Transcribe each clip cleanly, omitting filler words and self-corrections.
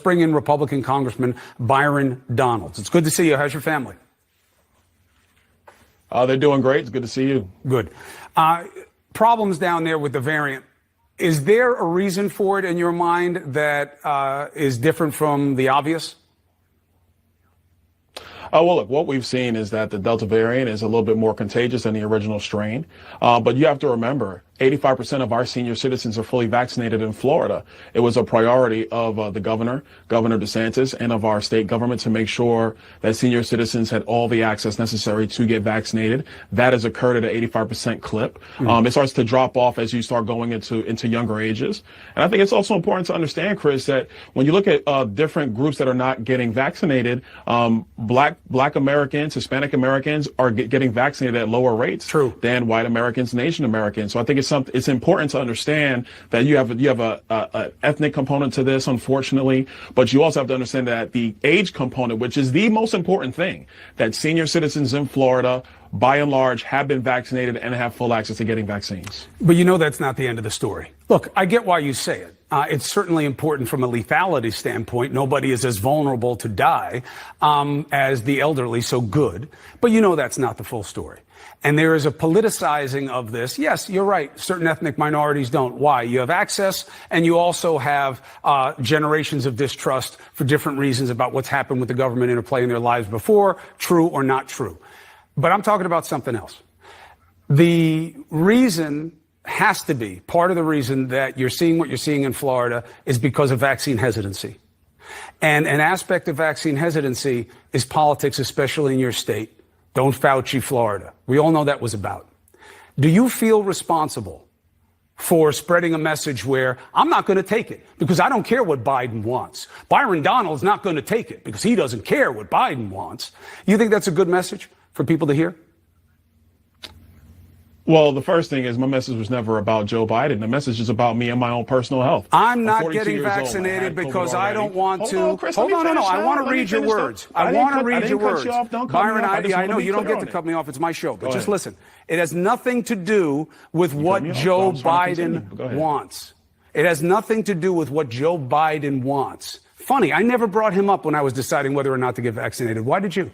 bring in Republican Congressman Byron Donalds. It's good to see you. How's your family? They're doing great. It's good to see you. Good. Problems down there with the variant. Is there a reason for it in your mind that is different from the obvious? Well, look, what we've seen is that the Delta variant is a little bit more contagious than the original strain. But you have to remember, 85% of our senior citizens are fully vaccinated in Florida. It was a priority of the Governor DeSantis, and of our state government to make sure that senior citizens had all the access necessary to get vaccinated. That has occurred at an 85% clip. It starts to drop off as you start going into younger ages. And I think it's also important to understand, Chris, that when you look at different groups that are not getting vaccinated, Black Americans, Hispanic Americans are getting vaccinated at lower rates than white Americans and Asian Americans. So I think it's important to understand that you have a ethnic component to this, unfortunately, but you also have to understand that the age component, which is the most important thing, that senior citizens in Florida, by and large, have been vaccinated and have full access to getting vaccines. But you know that's not the end of the story. Look, I get why you say it. It's certainly important from a lethality standpoint. Nobody is as vulnerable to die as the elderly, so good. But you know that's not the full story. And there is a politicizing of this. Yes, you're right. Certain ethnic minorities don't. Why? You have access, and you also have generations of distrust for different reasons about what's happened with the government interplay in their lives before, true or not true. But I'm talking about something else. The reason has to be, part of the reason that you're seeing what you're seeing in Florida is because of vaccine hesitancy. And an aspect of vaccine hesitancy is politics, especially in your state. Don't Fauci, Florida. We all know that was about. Do you feel responsible for spreading a message where I'm not going to take it because I don't care what Biden wants? Byron Donald's not going to take it because he doesn't care what Biden wants. You think that's a good message for people to hear? Well, the first thing is my message was never about Joe Biden. The message is about me and my own personal health. I'm not getting vaccinated because I don't want to. Hold on, no. I want to read your words. I want to read your words. Byron, I know you don't get to cut me off. It's my show. But just listen. It has nothing to do with what Joe Biden wants. It has nothing to do with what Joe Biden wants. Funny, I never brought him up when I was deciding whether or not to get vaccinated. Why did you?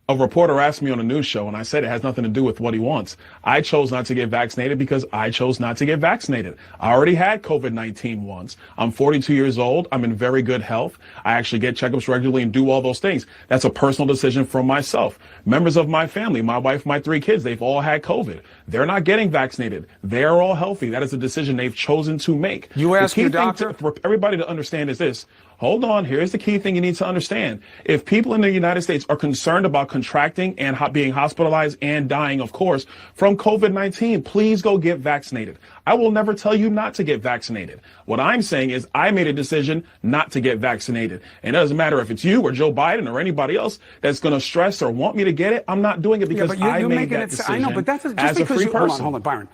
A reporter asked me on a news show, and I said it has nothing to do with what he wants. I chose not to get vaccinated because I chose not to get vaccinated. I already had COVID-19 once. I'm 42 years old. I'm in very good health. I actually get checkups regularly and do all those things. That's a personal decision from myself. Members of my family, my wife, my 3 kids, they've all had COVID. They're not getting vaccinated. They're all healthy. That is a decision they've chosen to make. You ask your doctor? For everybody to understand is this. Hold on. Here's the key thing you need to understand. If people in the United States are concerned about contracting and being hospitalized and dying, of course, from COVID-19, please go get vaccinated. I will never tell you not to get vaccinated. What I'm saying is I made a decision not to get vaccinated. And it doesn't matter if it's you or Joe Biden or anybody else that's going to stress or want me to get it. I'm not doing it because I made that decision. I know, but that's just as a free person. Hold on, Byron.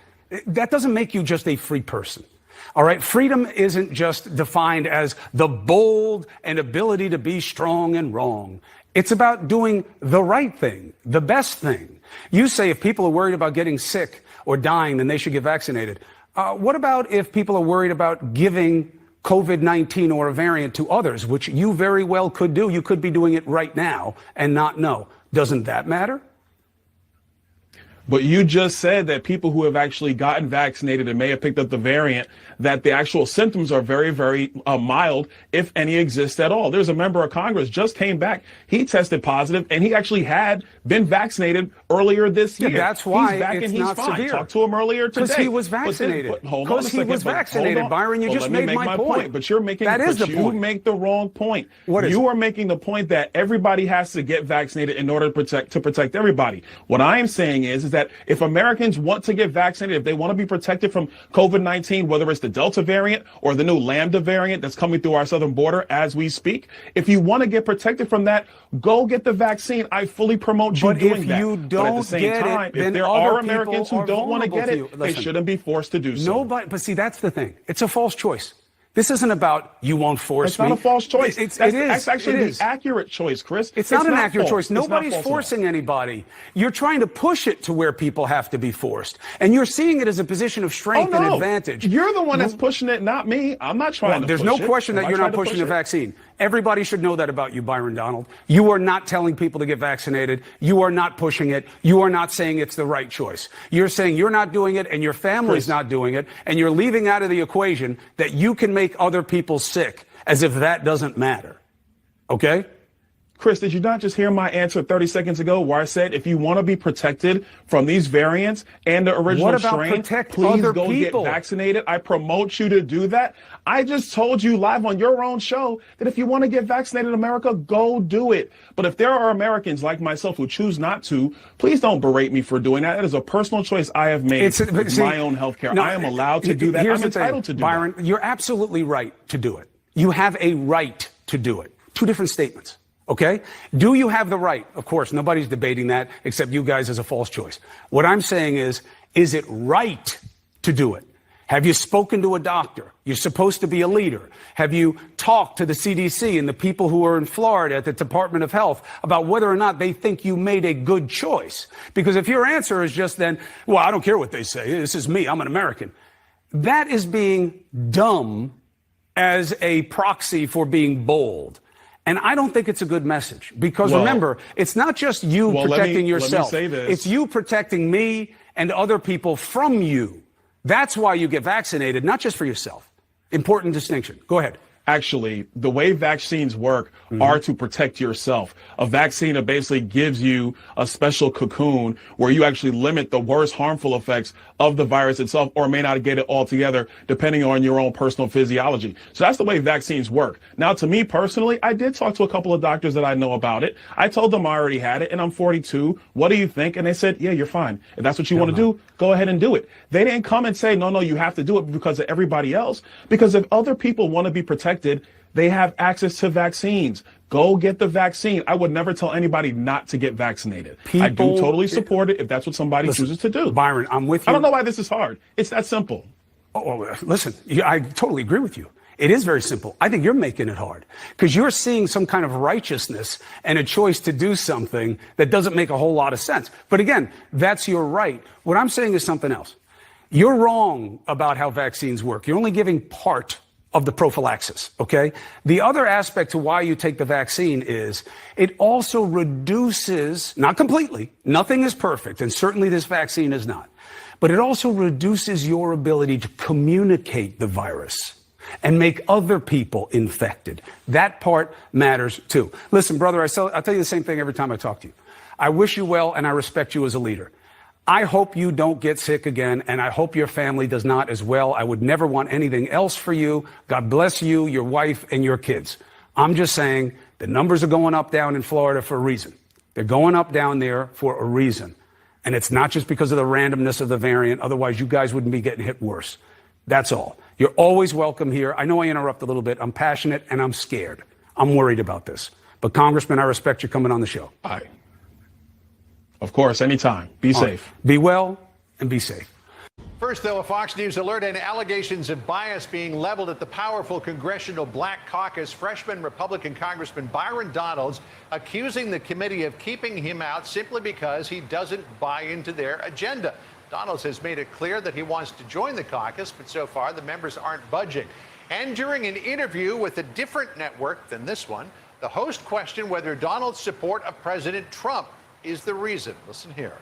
That doesn't make you just a free person. All right. Freedom isn't just defined as the bold and ability to be strong and wrong. It's about doing the right thing, the best thing. You say if people are worried about getting sick or dying, then they should get vaccinated. What about if people are worried about giving COVID-19 or a variant to others, which you very well could do? You could be doing it right now and not know. Doesn't that matter? But you just said that people who have actually gotten vaccinated and may have picked up the variant, that the actual symptoms are very, very mild, if any exist at all. There's a member of Congress just came back. He tested positive, and he actually had been vaccinated earlier this year. Yeah, that's why he's back it's and he's not fine. severe. Talked to him earlier today. Because he was vaccinated. Because he was vaccinated, Byron. You just made my point. But you're making that is the point. You make the wrong point. What is you are making the point that everybody has to get vaccinated in order to protect everybody. What I am saying is that if Americans want to get vaccinated, if they want to be protected from COVID-19, whether it's the Delta variant or the new Lambda variant that's coming through our southern border as we speak, if you want to get protected from that, go get the vaccine. I fully promote you doing that. But at the same time, if there are Americans who don't want to get it, they shouldn't be forced to do so. Nobody, but see, that's the thing. It's a false choice. This isn't about you won't force It's not me. a false choice. It is. That's actually It is. the accurate choice, Chris. It's not an accurate false. choice. Nobody's forcing anybody. You're trying to push it to where people have to be forced. And you're seeing it as a position of strength and advantage. You're the one that's pushing it, not me. I'm not trying to push it. There's no question that you're not pushing the vaccine. Everybody should know that about you, Byron Donald. You are not telling people to get vaccinated. You are not pushing it. You are not saying it's the right choice. You're saying you're not doing it and your family's not doing it, and you're leaving out of the equation that you can make other people sick, as if that doesn't matter. Okay? Chris, did you not just hear my answer 30 seconds ago where I said if you want to be protected from these variants and the original strain, please go get vaccinated? I promote you to do that. I just told you live on your own show that if you want to get vaccinated in America, go do it. But if there are Americans like myself who choose not to, please don't berate me for doing that. That is a personal choice I have made with my own health care. I am allowed to do that. I'm entitled to do Byron, that. You're absolutely right to do it. You have a right to do it. Two different statements. Okay? Do you have the right? Of course, nobody's debating that except you guys as a false choice. What I'm saying is it right to do it? Have you spoken to a doctor? You're supposed to be a leader. Have you talked to the CDC and the people who are in Florida at the Department of Health about whether or not they think you made a good choice? Because if your answer is just then, well, I don't care what they say. This is me. I'm an American. That is being dumb as a proxy for being bold. And I don't think it's a good message because remember, it's not just you protecting yourself. Let me say this. It's you protecting me and other people from you. That's why you get vaccinated, not just for yourself. Important distinction. Go ahead. Actually, the way vaccines work are to protect yourself. A vaccine basically gives you a special cocoon where you actually limit the worst harmful effects of the virus itself, or may not get it altogether, depending on your own personal physiology. So that's the way vaccines work. Now, to me personally, I did talk to a couple of doctors that I know about it. I told them I already had it, and I'm 42. What do you think? And they said, yeah, you're fine. If that's what you want to do, go ahead and do it. They didn't come and say, no, you have to do it because of everybody else. Because if other people want to be protected, they have access to vaccines. Go get the vaccine. I would never tell anybody not to get vaccinated. I do totally support it if that's what somebody chooses to do. Byron, I'm with you. I don't know why this is hard. It's that simple. Listen, I totally agree with you. It is very simple. I think you're making it hard because you're seeing some kind of righteousness and a choice to do something that doesn't make a whole lot of sense. But again, that's your right. What I'm saying is something else. You're wrong about how vaccines work. You're only giving part of the prophylaxis, okay? The other aspect to why you take the vaccine is it also reduces, not completely, nothing is perfect, and certainly this vaccine is not, but it also reduces your ability to communicate the virus and make other people infected. That part matters too. Listen, brother, I'll tell you the same thing every time I talk to you. I wish you well and I respect you as a leader. I hope you don't get sick again, and I hope your family does not as well. I would never want anything else for you. God bless you, your wife, and your kids. I'm just saying the numbers are going up down in Florida for a reason. They're going up down there for a reason. And it's not just because of the randomness of the variant. Otherwise, you guys wouldn't be getting hit worse. That's all. You're always welcome here. I know I interrupt a little bit. I'm passionate and I'm scared. I'm worried about this. But Congressman, I respect you coming on the show. Aye. Of course, anytime. Be safe. Be well and be safe. First, though, a Fox News alert and allegations of bias being leveled at the powerful Congressional Black Caucus. Freshman Republican Congressman Byron Donalds accusing the committee of keeping him out simply because he doesn't buy into their agenda. Donalds has made it clear that he wants to join the caucus, but so far the members aren't budging. And during an interview with a different network than this one, the host questioned whether Donald's support of President Trump is the reason. Listen here.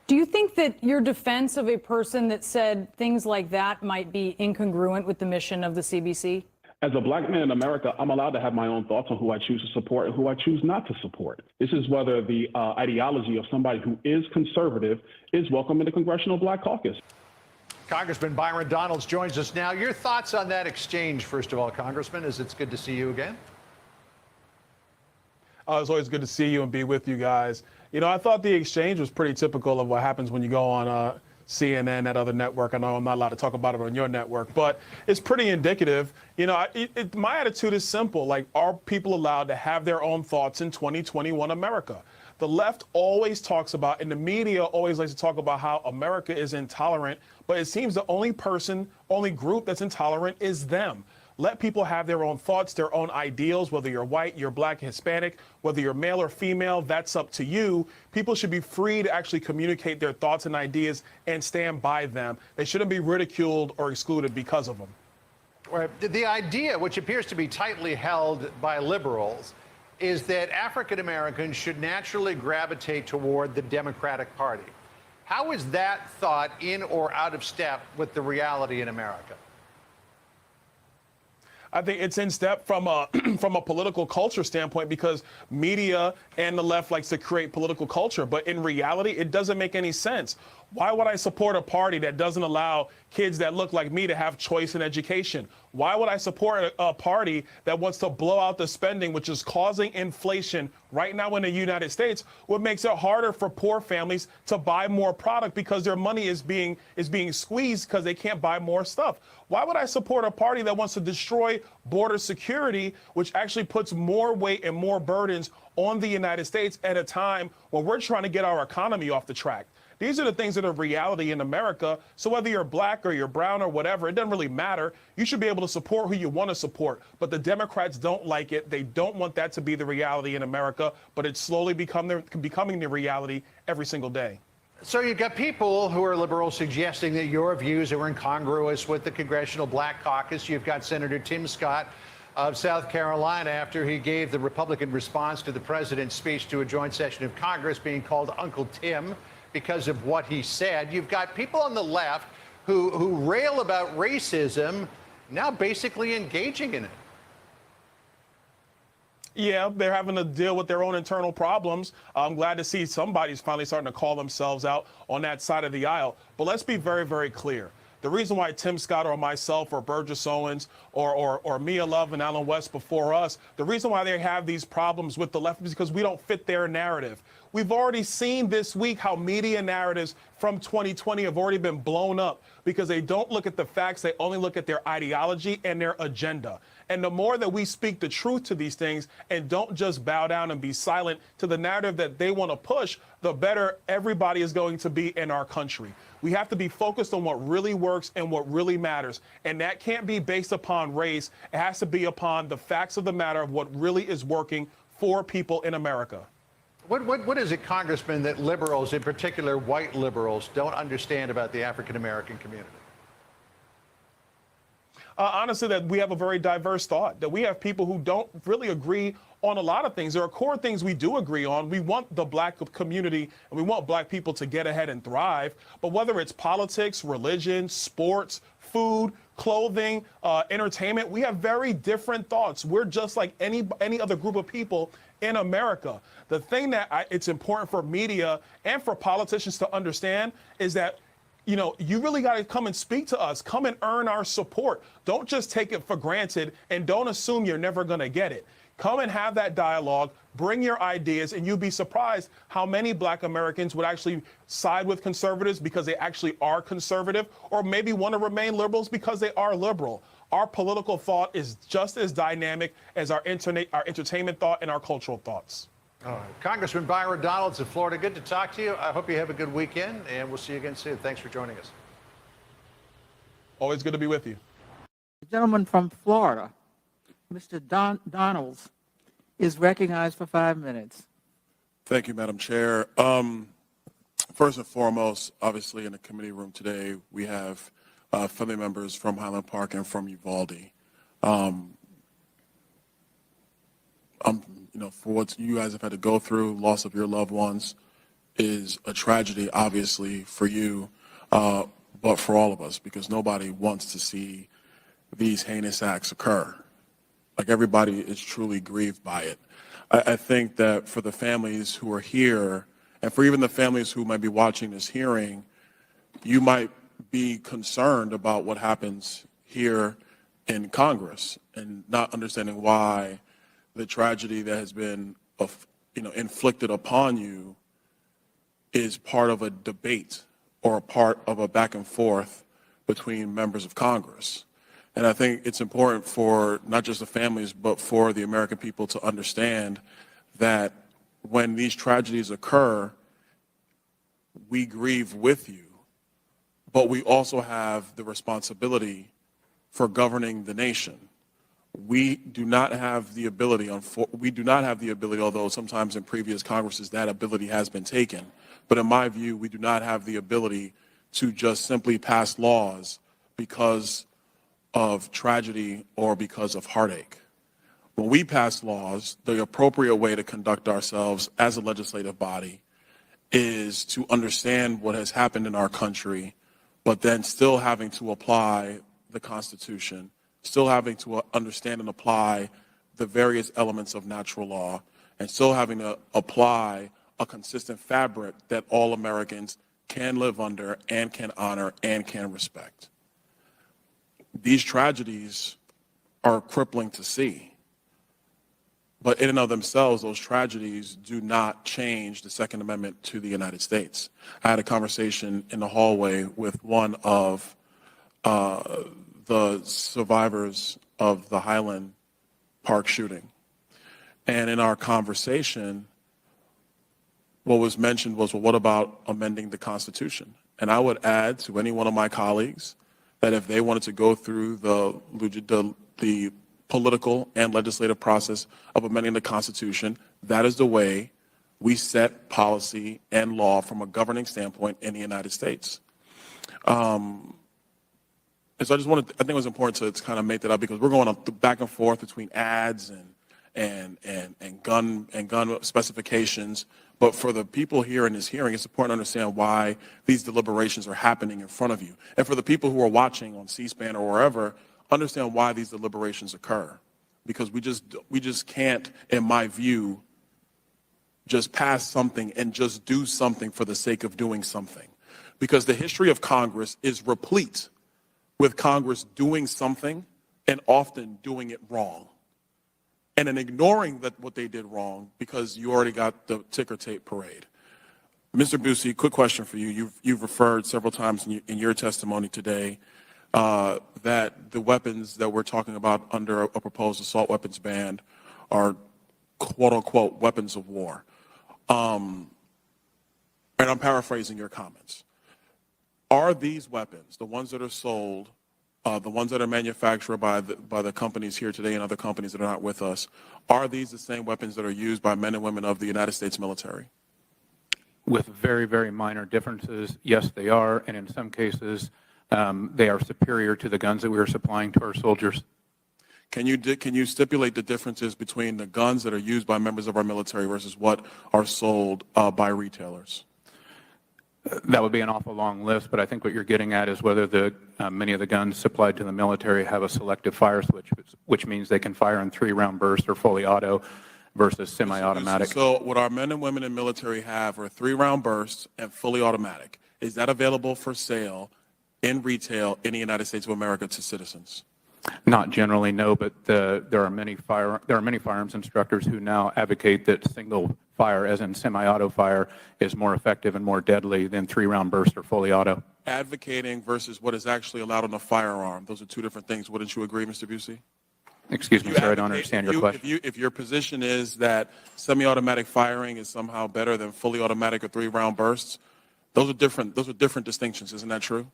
Do you think that your defense of a person that said things like that might be incongruent with the mission of the CBC? As a black man in America, I'm allowed to have my own thoughts on who I choose to support and who I choose not to support. This is whether the ideology of somebody who is conservative is welcome in the Congressional Black Caucus. Congressman Byron Donalds joins us now. Your thoughts on that exchange, first of all, Congressman, as it's good to see you again. It's always good to see you and be with you guys. You know, I thought the exchange was pretty typical of what happens when you go on CNN, that other network. I know I'm not allowed to talk about it on your network, but it's pretty indicative. You know, my attitude is simple. Like, are people allowed to have their own thoughts in 2021 America? The left always talks about, and the media always likes to talk about how America is intolerant, but it seems the only group that's intolerant is them. Let people have their own thoughts, their own ideals, whether you're white, you're black, Hispanic, whether you're male or female, that's up to you. People should be free to actually communicate their thoughts and ideas and stand by them. They shouldn't be ridiculed or excluded because of them. The idea, which appears to be tightly held by liberals, is that African Americans should naturally gravitate toward the Democratic Party. How is that thought in or out of step with the reality in America? I think it's in step from a from a political culture standpoint, because media and the left likes to create political culture. But in reality, it doesn't make any sense. Why would I support a party that doesn't allow kids that look like me to have choice in education? Why would I support a party that wants to blow out the spending, which is causing inflation right now in the United States, what makes it harder for poor families to buy more product because their money is being squeezed because they can't buy more stuff? Why would I support a party that wants to destroy border security, which actually puts more weight and more burdens on the United States at a time when we're trying to get our economy off the track? These are the things that are reality in America. So whether you're black or you're brown or whatever, it doesn't really matter. You should be able to support who you want to support. But the Democrats don't like it. They don't want that to be the reality in America. But it's slowly becoming the reality every single day. So you've got people who are liberals suggesting that your views are incongruous with the Congressional Black Caucus. You've got Senator Tim Scott of South Carolina, after he gave the Republican response to the president's speech to a joint session of Congress, being called Uncle Tim because of what he said. You've got people on the left who rail about racism now basically engaging in it. Yeah, they're having to deal with their own internal problems. I'm glad to see somebody's finally starting to call themselves out on that side of the aisle. But let's be very, very clear. The reason why Tim Scott or myself or Burgess Owens or Mia Love and Alan West before us, the reason why they have these problems with the left is because we don't fit their narrative. We've already seen this week how media narratives from 2020 have already been blown up because they don't look at the facts. They only look at their ideology and their agenda. And the more that we speak the truth to these things and don't just bow down and be silent to the narrative that they want to push, the better everybody is going to be in our country. We have to be focused on what really works and what really matters. And that can't be based upon race. It has to be upon the facts of the matter of what really is working for people in America. What is it, Congressman, that liberals, in particular white liberals, don't understand about the African American community? Honestly, that we have a very diverse thought, that we have people who don't really agree on a lot of things. There are core things we do agree on. We want the black community and we want black people to get ahead and thrive. But whether it's politics, religion, sports, food, clothing, entertainment, we have very different thoughts. We're just like any other group of people in America. The thing that it's important for media and for politicians to understand is that, you know, you really got to come and speak to us. Come and earn our support. Don't just take it for granted and don't assume you're never going to get it. Come and have that dialogue, bring your ideas, and you'll be surprised how many black Americans would actually side with conservatives because they actually are conservative, or maybe want to remain liberals because they are liberal. Our political thought is just as dynamic as our entertainment thought and our cultural thoughts. All right. Congressman Byron Donalds of Florida, good to talk to you. I hope you have a good weekend, and we'll see you again soon. Thanks for joining us. Always good to be with you. The gentleman from Florida, Mr. Donalds, is recognized for 5 minutes. Thank you, Madam Chair. First and foremost, obviously in the committee room today, we have family members from Highland Park and from Uvalde. For what you guys have had to go through, loss of your loved ones is a tragedy, obviously, for you, but for all of us, because nobody wants to see these heinous acts occur. Like, everybody is truly grieved by it. I think that for the families who are here, and for even the families who might be watching this hearing, you might be concerned about what happens here in Congress and not understanding why the tragedy that has been inflicted upon you is part of a debate or a part of a back and forth between members of Congress. And I think it's important for not just the families, but for the American people to understand that when these tragedies occur, we grieve with you, but we also have the responsibility for governing the nation. We do not have the ability, although sometimes in previous Congresses that ability has been taken. But in my view, we do not have the ability to just simply pass laws because of tragedy or because of heartache. When we pass laws, the appropriate way to conduct ourselves as a legislative body is to understand what has happened in our country, but then still having to apply the Constitution, still having to understand and apply the various elements of natural law, and still having to apply a consistent fabric that all Americans can live under and can honor and can respect. These tragedies are crippling to see. But in and of themselves, those tragedies do not change the Second Amendment to the United States. I had a conversation in the hallway with one of the survivors of the Highland Park shooting. And in our conversation, what was mentioned was, well, what about amending the Constitution? And I would add to any one of my colleagues that if they wanted to go through the political and legislative process of amending the Constitution, that is the way we set policy and law from a governing standpoint in the United States. And so I think it was important to kind of make that up because we're going back and forth between ads and gun specifications. But for the people here in this hearing, it's important to understand why these deliberations are happening in front of you. And for the people who are watching on C-SPAN or wherever, understand why these deliberations occur. Because we just can't, in my view, just pass something and just do something for the sake of doing something. Because the history of Congress is replete with Congress doing something and often doing it wrong. And then ignoring what they did wrong because you already got the ticker tape parade. Mr. Busey, quick question for you. You've referred several times in your testimony today that the weapons that we're talking about under a proposed assault weapons ban are quote unquote weapons of war. And I'm paraphrasing your comments. Are these weapons, the ones that are sold, the ones that are manufactured by the companies here today and other companies that are not with us, are these the same weapons that are used by men and women of the United States military? With very, very minor differences, yes, they are, and in some cases, they are superior to the guns that we are supplying to our soldiers. Can you stipulate the differences between the guns that are used by members of our military versus what are sold by retailers? That would be an awful long list, but I think what you're getting at is whether many of the guns supplied to the military have a selective fire switch, which means they can fire in 3-round bursts or fully auto versus semi-automatic. So what our men and women in military have are 3-round bursts and fully automatic. Is that available for sale in retail in the United States of America to citizens? Not generally, no, but there are many firearms instructors who now advocate that single fire, as in semi-auto fire, is more effective and more deadly than 3-round burst or fully auto. Advocating versus what is actually allowed on a firearm, those are two different things. Wouldn't you agree, Mr. Busey? Excuse me, sir, I don't understand your question. If your position is that semi-automatic firing is somehow better than fully automatic or 3-round bursts, those are different distinctions, isn't that true?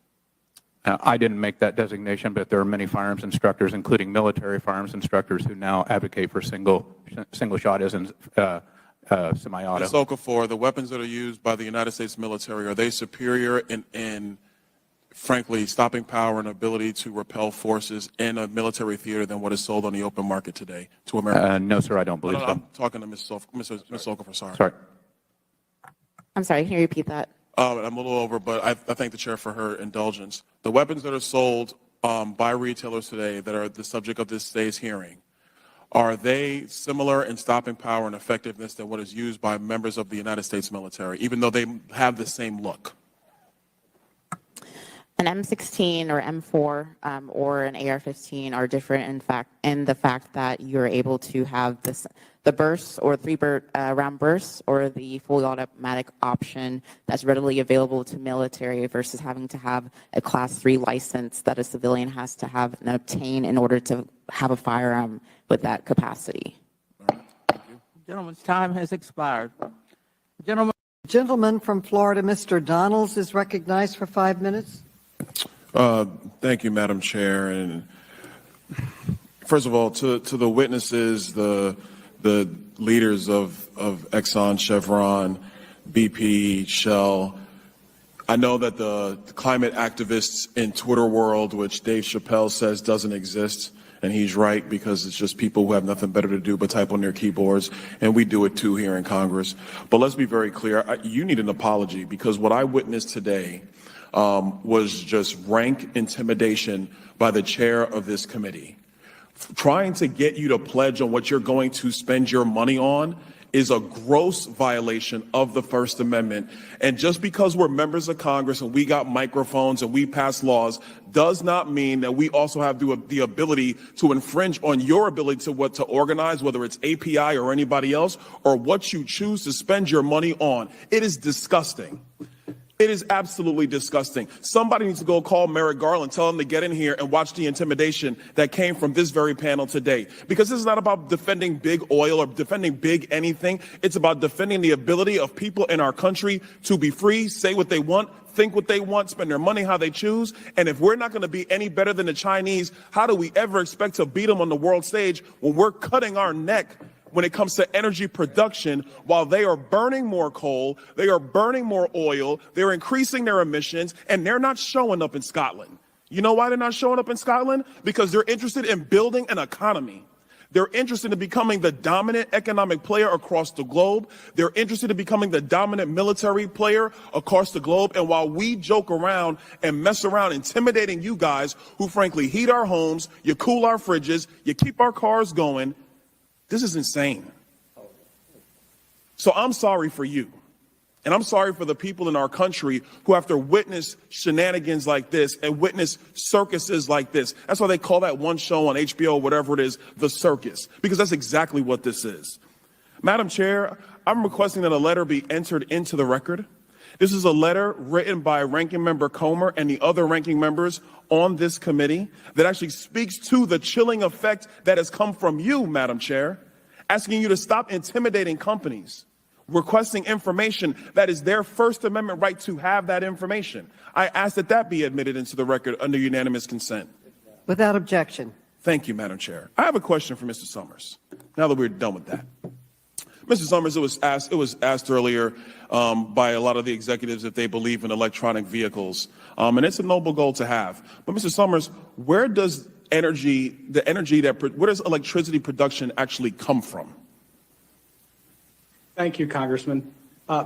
I didn't make that designation, but there are many firearms instructors, including military firearms instructors, who now advocate for single shot as in semi-auto. Ms. Okafor, the weapons that are used by the United States military, are they superior in frankly, stopping power and ability to repel forces in a military theater than what is sold on the open market today to America? No, sir, I don't believe so. I'm talking to Ms. Okafor, sorry. Sorry. I'm sorry, can you repeat that? I'm a little over, but I thank the chair for her indulgence. The weapons that are sold by retailers today that are the subject of this day's hearing, are they similar in stopping power and effectiveness than what is used by members of the United States military, even though they have the same look? An M16 or M4 or an AR-15 are different in the fact that you're able to have the bursts or 3-round bursts or the fully automatic option that's readily available to military versus having to have a Class 3 license that a civilian has to have and obtain in order to have a firearm with that capacity. All right, thank you. Gentleman's time has expired. Gentleman from Florida, Mr. Donalds, is recognized for 5 minutes. Thank you, Madam Chair. And First of all, to the witnesses, the leaders of Exxon, Chevron, BP, Shell, I know that the climate activists in Twitter world, which Dave Chappelle says doesn't exist, and he's right because it's just people who have nothing better to do but type on their keyboards, and we do it too here in Congress. But let's be very clear, you need an apology because what I witnessed today was just rank intimidation by the chair of this committee. Trying to get you to pledge on what you're going to spend your money on is a gross violation of the First Amendment. And just because we're members of Congress and we got microphones and we pass laws does not mean that we also have the ability to infringe on your ability to organize, whether it's API or anybody else, or what you choose to spend your money on. It is disgusting. It is absolutely disgusting. Somebody needs to go call Merrick Garland, tell him to get in here and watch the intimidation that came from this very panel today. Because this is not about defending big oil or defending big anything. It's about defending the ability of people in our country to be free, say what they want, think what they want, spend their money how they choose. And if we're not going to be any better than the Chinese, how do we ever expect to beat them on the world stage when we're cutting our neck when it comes to energy production, while they are burning more coal, they are burning more oil, they're increasing their emissions, and they're not showing up in Scotland. You know why they're not showing up in Scotland? Because they're interested in building an economy. They're interested in becoming the dominant economic player across the globe. They're interested in becoming the dominant military player across the globe. And while we joke around and mess around intimidating you guys who frankly heat our homes, you cool our fridges, you keep our cars going, this is insane. So I'm sorry for you. And I'm sorry for the people in our country who have to witness shenanigans like this and witness circuses like this. That's why they call that one show on HBO, whatever it is, The Circus, because that's exactly what this is. Madam Chair, I'm requesting that a letter be entered into the record. This is a letter written by Ranking Member Comer and the other ranking members on this committee that actually speaks to the chilling effect that has come from you, Madam Chair, asking you to stop intimidating companies, requesting information that is their First Amendment right to have that information. I ask that that be admitted into the record under unanimous consent. Without objection. Thank you, Madam Chair. I have a question for Mr. Summers, now that we're done with that. Mr. Summers, it was asked earlier by a lot of the executives if they believe in electronic vehicles, and it's a noble goal to have. But Mr. Summers, where does where does electricity production actually come from? Thank you, Congressman.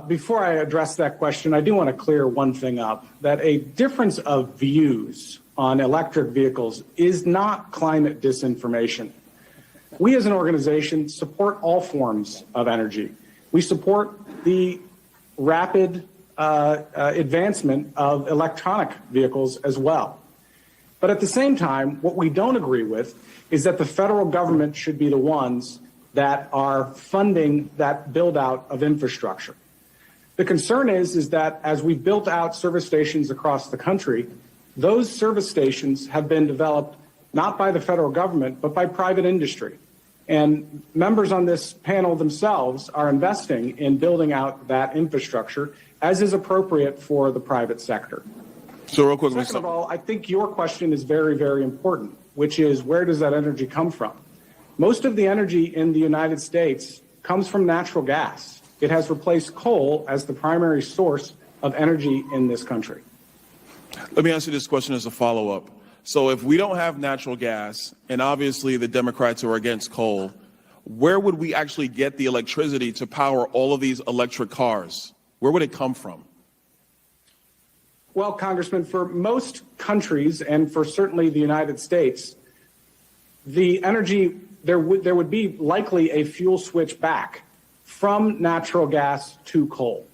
Before I address that question, I do want to clear one thing up, that a difference of views on electric vehicles is not climate disinformation. We as an organization support all forms of energy. We support the rapid advancement of electronic vehicles as well. But at the same time, what we don't agree with is that the federal government should be the ones that are funding that build out of infrastructure. The concern is that as we've built out service stations across the country, those service stations have been developed not by the federal government, but by private industry. And members on this panel themselves are investing in building out that infrastructure as is appropriate for the private sector. So real quick, second of all, I think your question is very, very important, which is where does that energy come from? Most of the energy in the United States comes from natural gas. It has replaced coal as the primary source of energy in this country. Let me ask you this question as a follow-up. So if we don't have natural gas, and obviously the Democrats are against coal, where would we actually get the electricity to power all of these electric cars? Where would it come from? Well, Congressman, for most countries and for certainly the United States, the energy, there would be likely a fuel switch back from natural gas to coal.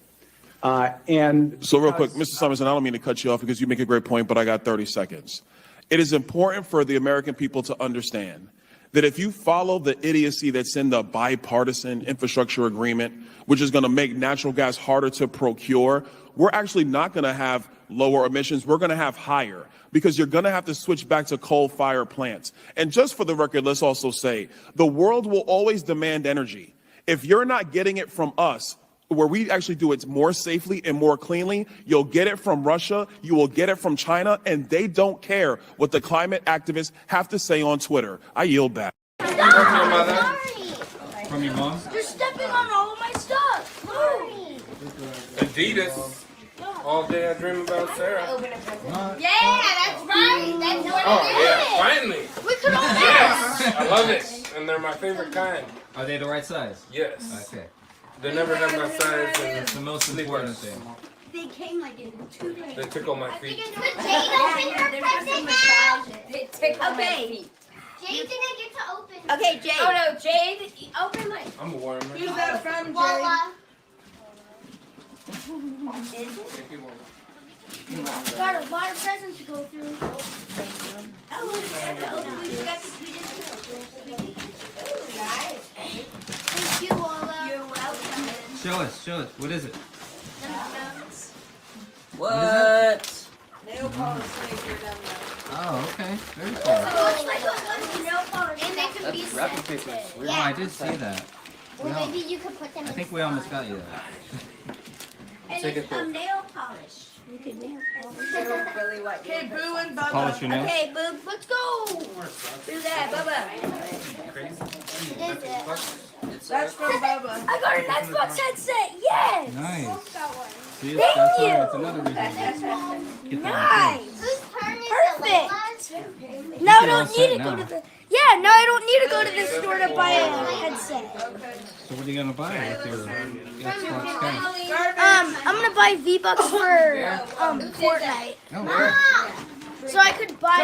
So real quick, Mr. Summers, and I don't mean to cut you off because you make a great point, but I got 30 seconds. It is important for the American people to understand that if you follow the idiocy that's in the bipartisan infrastructure agreement, which is going to make natural gas harder to procure, we're actually not going to have lower emissions. We're going to have higher because you're going to have to switch back to coal-fired plants. And just for the record, let's also say the world will always demand energy. If you're not getting it from us, where we actually do it more safely and more cleanly. You'll get it from Russia, you will get it from China, and they don't care what the climate activists have to say on Twitter. I yield back. From your mother? From your mom? You're stepping on all of my stuff. Adidas. All day I dream about Sarah. Yeah, that's right. That's what it is. Finally. We could all yes. I love it. And they're my favorite kind. Are they the right size? Yes. Okay. They're never done my size. And That's the most important thing. They came like in 2 days. They tickle my feet. Jade open her present now. They tickle my feet. Jade didn't get to open. Okay, Jade. Oh no, Jade, open my. I'm a warmer. Who's that from, Jade? Voila. Got a lot of presents to go through. Oh, thank you, Walla. You're welcome. Show us. What is it? What? Nail polish maker dum-dum. Oh, okay. Very cool. It looks like a nail polish. And they can be Wrapping paper. scented. Yeah, I did see that. Or maybe you could put them I in think we almost got you that. And Take it's it. nail polish. You could nail polish. Okay, Boo and Bubba. Polish your nails? Okay, Boo, let's go. Do that, Bubba. What is it? That's from Bubba. I got an Xbox headset. Yes. Nice. See, Thank that's you. That's another reason. Get that Nice. one Whose turn is Perfect. You Now I feel all don't set need to go now. to the. Yeah, now I don't need to go to the store to buy a headset. So what are you gonna buy with your Xbox Sky? I'm gonna buy V-Bucks for Fortnite. Oh, okay. So I could buy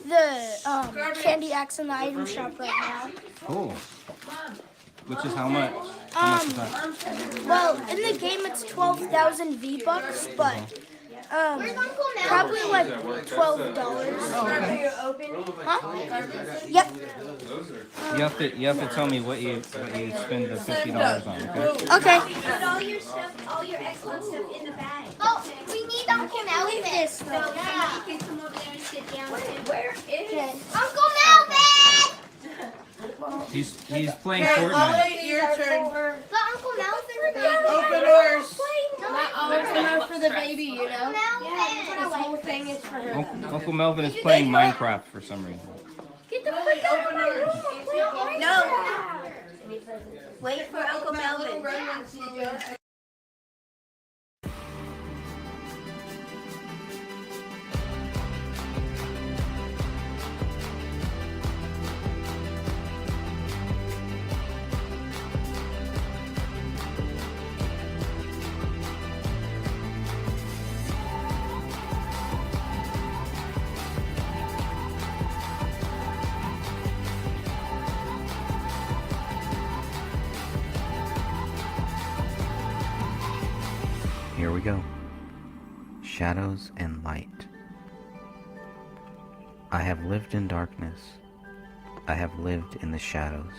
the candy axe in the item shop right now. Cool. Which is how much? How much is that? Well, in the game it's 12,000 V-Bucks, but probably like $12. Huh? Yep. You have to tell me what you spend the $50 on. Okay. Okay. Put all your stuff, all your Xbox stuff in the bag. Oh, we need Uncle Melvin. This So somebody can come over there and sit down. Where is Uncle Melvin? He's playing I'll Fortnite. wait your turn. But Uncle Melvin. Open doors. Open doors for the baby, you know. This whole thing is for her. Uncle Melvin is playing Minecraft for some reason. Get the freak out of my room. No. Wait for Uncle Melvin. Here we go. Shadows and light. I have lived in darkness. I have lived in the shadows.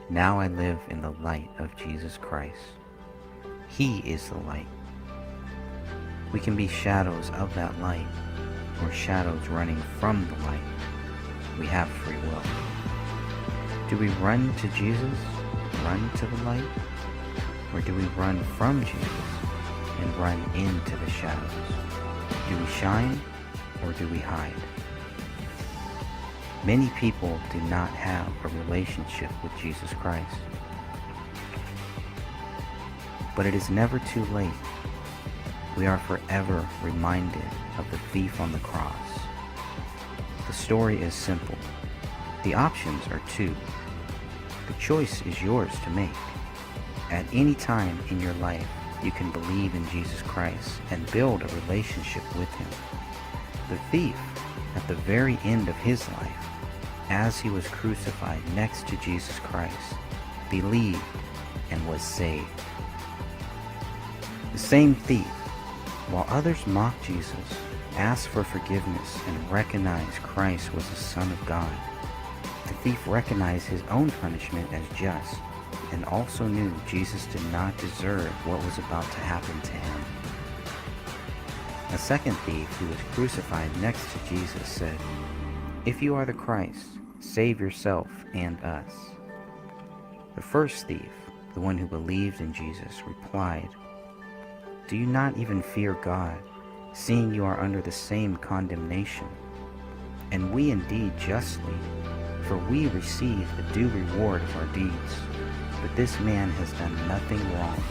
Now I live in the light of Jesus Christ. He is the light. We can be shadows of that light, or shadows running from the light. We have free will. Do we run to Jesus, run to the light? Or do we run from Jesus and run into the shadows? Do we shine or do we hide? Many people do not have a relationship with Jesus Christ. But it is never too late. We are forever reminded of the thief on the cross. The story is simple. The options are two. The choice is yours to make. At any time in your life, you can believe in Jesus Christ and build a relationship with Him. The thief, at the very end of his life, as he was crucified next to Jesus Christ, believed and was saved. The same thief, while others mocked Jesus, asked for forgiveness and recognized Christ was the Son of God. The thief recognized his own punishment as just, and also knew Jesus did not deserve what was about to happen to him. A second thief who was crucified next to Jesus said, "If you are the Christ, save yourself and us." The first thief, the one who believed in Jesus, replied, "Do you not even fear God, seeing you are under the same condemnation? And we indeed justly, for we receive the due reward of our deeds. But this man has done nothing wrong."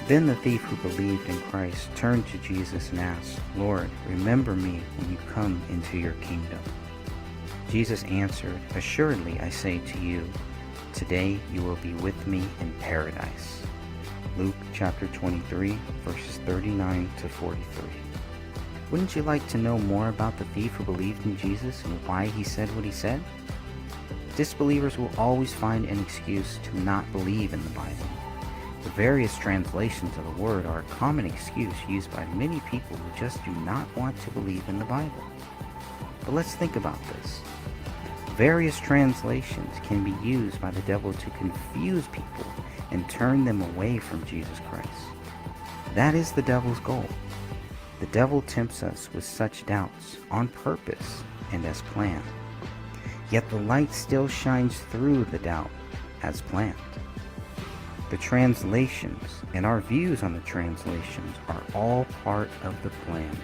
Then the thief who believed in Christ turned to Jesus and asked, "Lord, remember me when you come into your kingdom." Jesus answered, "Assuredly I say to you, today you will be with me in paradise." Luke chapter 23, verses 39 to 43. Wouldn't you like to know more about the thief who believed in Jesus and why he said what he said? Disbelievers will always find an excuse to not believe in the Bible. The various translations of the word are a common excuse used by many people who just do not want to believe in the Bible. But let's think about this. Various translations can be used by the devil to confuse people and turn them away from Jesus Christ. That is the devil's goal. The devil tempts us with such doubts on purpose and as planned. Yet the light still shines through the doubt as planned. The translations and our views on the translations are all part of the plan.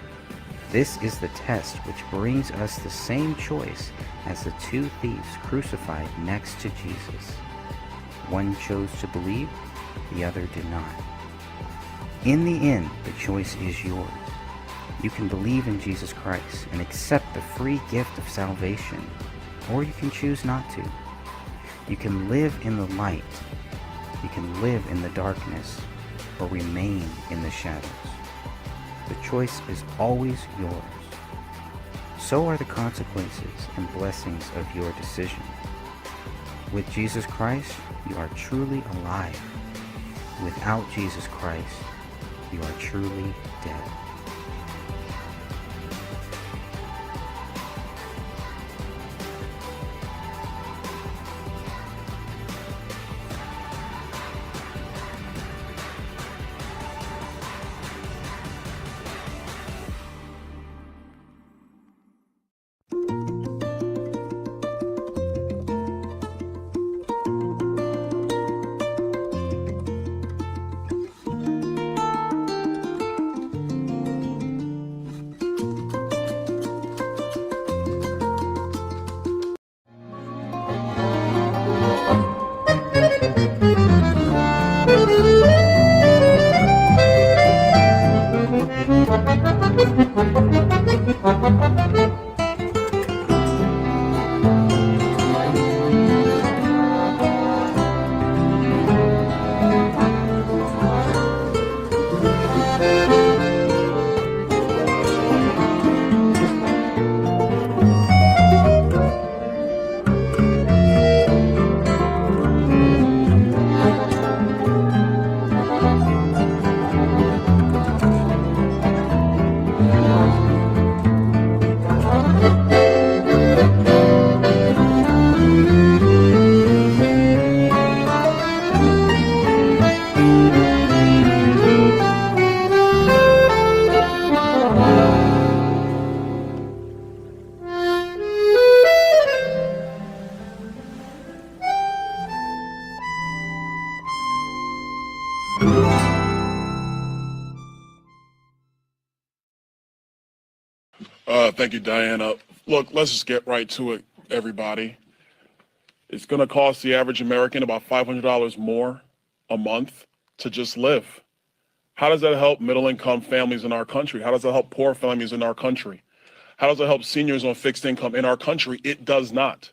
This is the test which brings us the same choice as the two thieves crucified next to Jesus. One chose to believe, the other did not. In the end, the choice is yours. You can believe in Jesus Christ and accept the free gift of salvation, or you can choose not to. You can live in the light, you can live in the darkness, or remain in the shadows. The choice is always yours. So are the consequences and blessings of your decision. With Jesus Christ, you are truly alive. Without Jesus Christ, you are truly dead. Thank you, Diana. Look, let's just get right to it, everybody. It's going to cost the average American about $500 more a month to just live. How does that help middle-income families in our country? How does that help poor families in our country? How does it help seniors on fixed income in our country? It does not.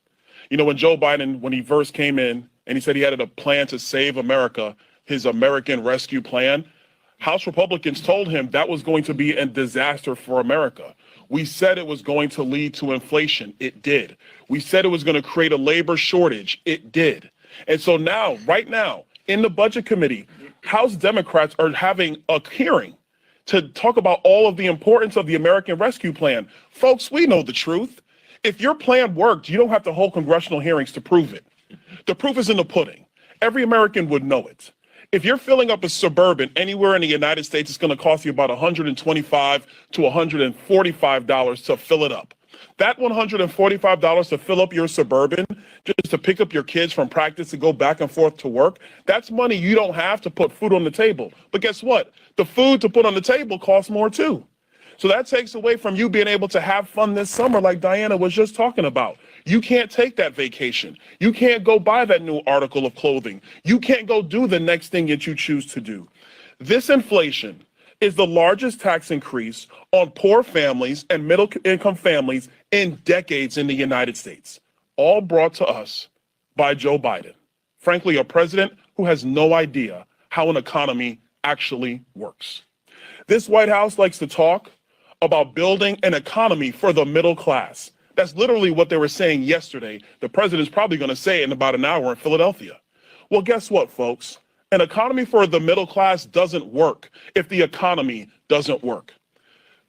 You know, when Joe Biden, when he first came in and he said he had a plan to save America, his American Rescue Plan, House Republicans told him that was going to be a disaster for America. We said it was going to lead to inflation. It did. We said it was going to create a labor shortage. It did. And so now, right now, in the Budget Committee, House Democrats are having a hearing to talk about all of the importance of the American Rescue Plan. Folks, we know the truth. If your plan worked, you don't have to hold congressional hearings to prove it. The proof is in the pudding. Every American would know it. If you're filling up a Suburban anywhere in the United States, it's going to cost you about $125 to $145 to fill it up. That $145 to fill up your Suburban, just to pick up your kids from practice and go back and forth to work, that's money you don't have to put food on the table. But guess what? The food to put on the table costs more too. So that takes away from you being able to have fun this summer like Diana was just talking about. You can't take that vacation. You can't go buy that new article of clothing. You can't go do the next thing that you choose to do. This inflation is the largest tax increase on poor families and middle-income families in decades in the United States, all brought to us by Joe Biden. Frankly, a president who has no idea how an economy actually works. This White House likes to talk about building an economy for the middle class. That's literally what they were saying yesterday. The president's probably going to say it in about an hour in Philadelphia. Well, guess what, folks? An economy for the middle class doesn't work if the economy doesn't work.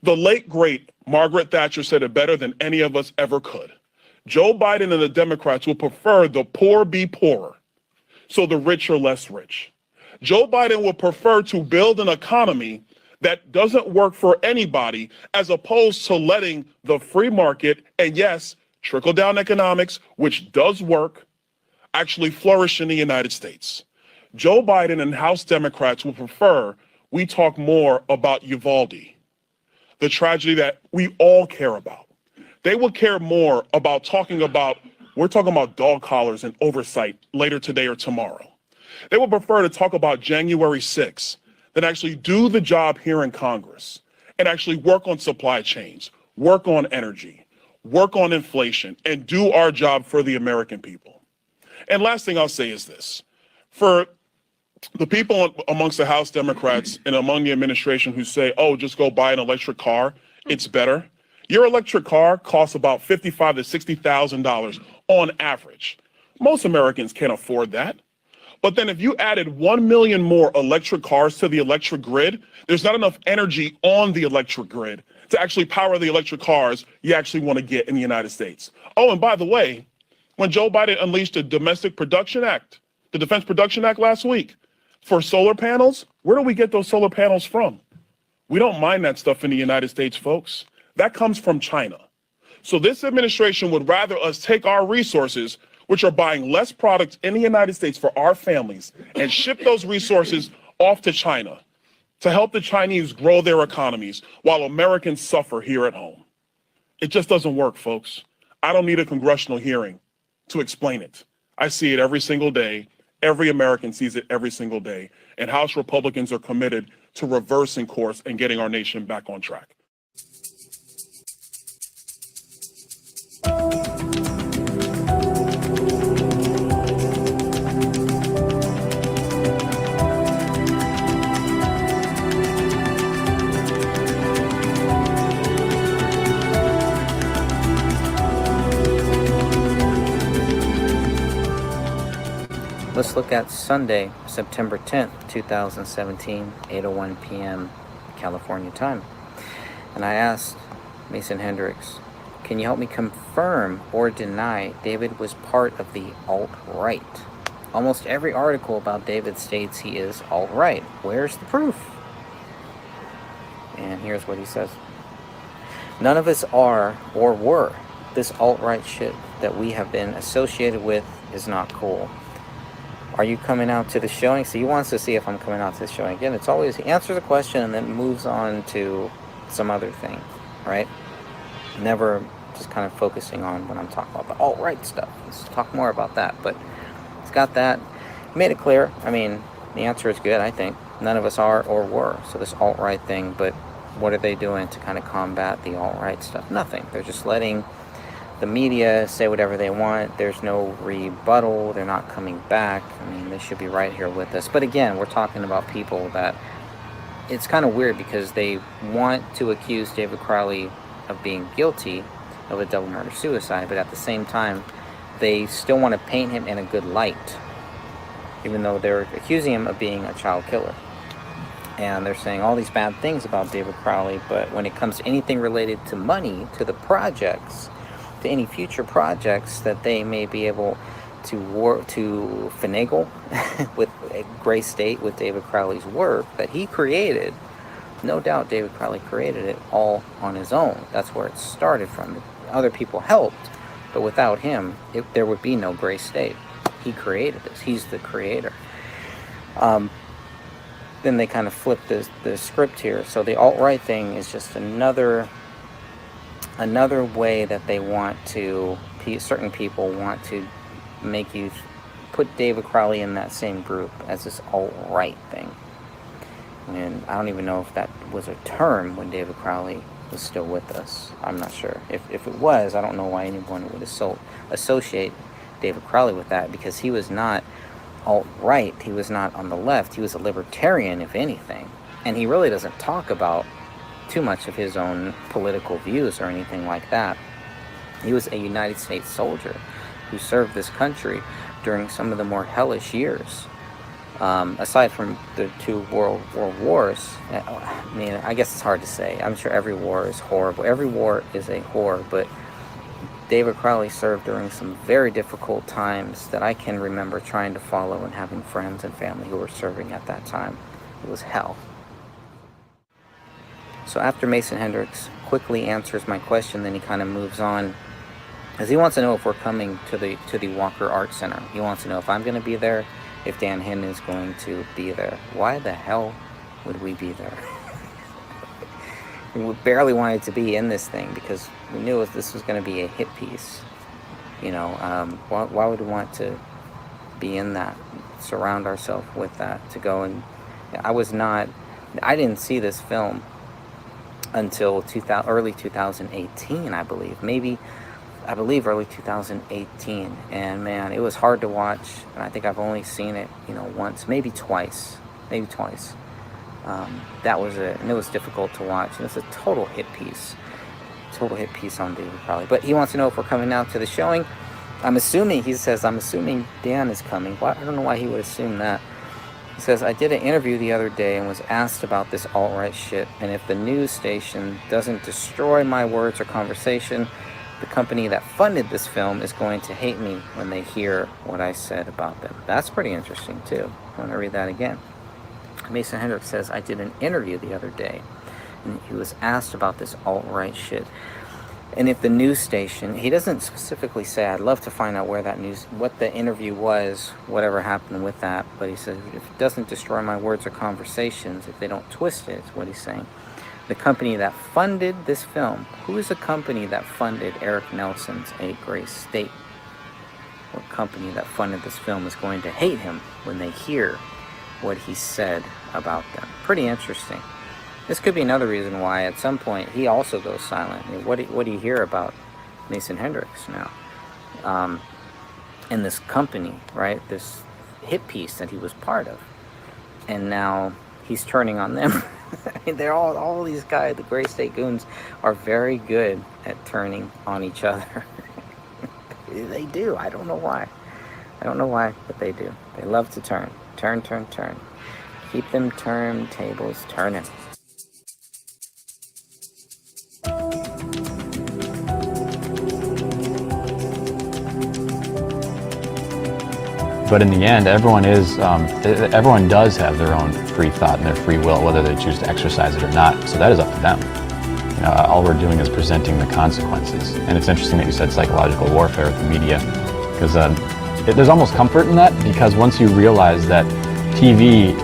The late, great Margaret Thatcher said it better than any of us ever could. Joe Biden and the Democrats will prefer the poor be poorer, so the rich are less rich. Joe Biden will prefer to build an economy that doesn't work for anybody, as opposed to letting the free market and, yes, trickle-down economics, which does work, actually flourish in the United States. Joe Biden and House Democrats will prefer we talk more about Uvalde, the tragedy that we all care about. They will care more about we're talking about dog collars and oversight later today or tomorrow. They will prefer to talk about January 6th than actually do the job here in Congress and actually work on supply chains, work on energy, work on inflation, and do our job for the American people. And last thing I'll say is this. For the people amongst the House Democrats and among the administration who say, oh, just go buy an electric car, it's better. Your electric car costs about $55,000 to $60,000 on average. Most Americans can't afford that. But then if you added 1 million more electric cars to the electric grid, there's not enough energy on the electric grid to actually power the electric cars you actually want to get in the United States. Oh, and by the way, when Joe Biden unleashed the Domestic Production Act, the Defense Production Act last week, for solar panels, where do we get those solar panels from? We don't mine that stuff in the United States, folks. That comes from China. So this administration would rather us take our resources, which are buying less products in the United States for our families, and ship those resources off to China to help the Chinese grow their economies while Americans suffer here at home. It just doesn't work, folks. I don't need a congressional hearing to explain it. I see it every single day. Every American sees it every single day. And House Republicans are committed to reversing course and getting our nation back on track. Let's look at Sunday, September 10th, 2017, 8:01 p.m. California time. And I asked Mason Hendricks, can you help me confirm or deny David was part of the alt-right? Almost every article about David states he is alt-right. Where's the proof? And here's what he says. None of us are or were. This alt-right shit that we have been associated with is not cool. Are you coming out to the showing? So he wants to see if I'm coming out to the showing. Again, it's always, he answers a question and then moves on to some other thing, right? Never just kind of focusing on when I'm talking about the alt-right stuff. Let's talk more about that. But it's got that. He made it clear. I mean, the answer is good, I think. None of us are or were. So this alt-right thing, but what are they doing to kind of combat the alt-right stuff? Nothing. They're just letting the media say whatever they want. There's no rebuttal. They're not coming back. I mean, they should be right here with us. But again, we're talking about people that it's kind of weird because they want to accuse David Crowley of being guilty of a double murder-suicide, but at the same time, they still want to paint him in a good light, even though they're accusing him of being a child killer. And they're saying all these bad things about David Crowley, but when it comes to anything related to money, to the projects, to any future projects that they may be able to finagle with Gray State, with David Crowley's work that he created. No doubt David Crowley created it all on his own. That's where it started from. other people helped, but without him, there would be no gray state. He created this. He's the creator. Then they kind of flip the script here. So the alt-right thing is just another way that they want to, certain people want to make you put David Crowley in that same group as this alt-right thing. And I don't even know if that was a term when David Crowley was still with us. I'm not sure. If it was, I don't know why anyone would associate David Crowley with that, because he was not alt-right. He was not on the left. He was a libertarian, if anything. And he really doesn't talk about too much of his own political views or anything like that. He was a United States soldier who served this country during some of the more hellish years. Aside from the 2 world wars, I mean, I guess it's hard to say. I'm sure every war is horrible. Every war is a horror, but David Crowley served during some very difficult times that I can remember trying to follow and having friends and family who were serving at that time. It was hell. So after Mason Hendricks quickly answers my question, then he kind of moves on, because he wants to know if we're coming to the Walker Art Center. He wants to know if I'm going to be there, if Dan Hinn is going to be there. Why the hell would we be there? We barely wanted to be in this thing because we knew this was going to be a hit piece. You know, why would we want to be in that, surround ourselves with that, to go and... I didn't see this film until early 2018, I believe. I believe early 2018. And man, it was hard to watch. And I think I've only seen it, once, maybe twice. That was it, and it was difficult to watch. And it's a total hit piece on David Crowley. But he wants to know if we're coming out to the showing. I'm assuming Dan is coming. I don't know why he would assume that. He says, I did an interview the other day and was asked about this alt-right shit, and if the news station doesn't destroy my words or conversation, the company that funded this film is going to hate me when they hear what I said about them. That's pretty interesting too. I want to read that again. Mason Hendricks says, I did an interview the other day, and he was asked about this alt-right shit. And if the news station, he doesn't specifically say, I'd love to find out what the interview was, whatever happened with that, but he says, if it doesn't destroy my words or conversations, if they don't twist it, is what he's saying. The company that funded this film, who is the company that funded Eric Nelson's 8 Gray State? What company that funded this film is going to hate him when they hear what he said about them? Pretty interesting. This could be another reason why at some point he also goes silent. I mean, what do you hear about Mason Hendricks now? And this company, right? This hit piece that he was part of. And now he's turning on them. I mean, they're all these guys, the Gray State Goons, are very good at turning on each other. They do. I don't know why, but they do. They love to turn. Turn. Keep them turntables turning. But in the end, everyone does have their own free thought and their free will, whether they choose to exercise it or not. So that is up to them. All we're doing is presenting the consequences. And it's interesting that you said psychological warfare with the media, because there's almost comfort in that, because once you realize that TV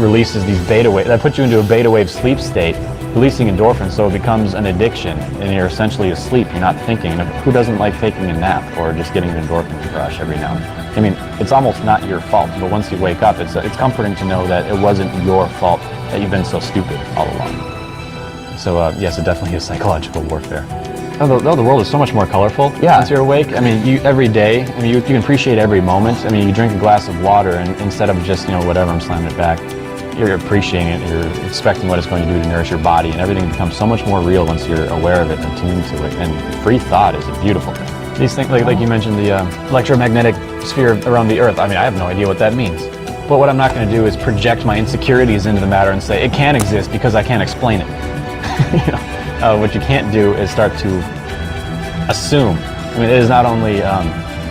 releases these beta waves, that puts you into a beta wave sleep state, releasing endorphins, so it becomes an addiction, and you're essentially asleep, you're not thinking. And who doesn't like taking a nap or just getting an endorphin rush every now and then? I mean, it's almost not your fault, but once you wake up, it's comforting to know that it wasn't your fault, that you've been so stupid all along. So yes, it definitely is psychological warfare. Though the world is so much more colorful once you're awake. I mean, every day, you can appreciate every moment. I mean, you drink a glass of water, and instead of just, whatever, I'm slamming it back, you're appreciating it, you're expecting what it's going to do to nourish your body, and everything becomes so much more real once you're aware of it and tuned to it. And free thought is a beautiful thing. These things, like you mentioned, the electromagnetic sphere around the Earth, I mean, I have no idea what that means. But what I'm not going to do is project my insecurities into the matter and say, it can't exist because I can't explain it. What you can't do is start to assume. I mean, it is not only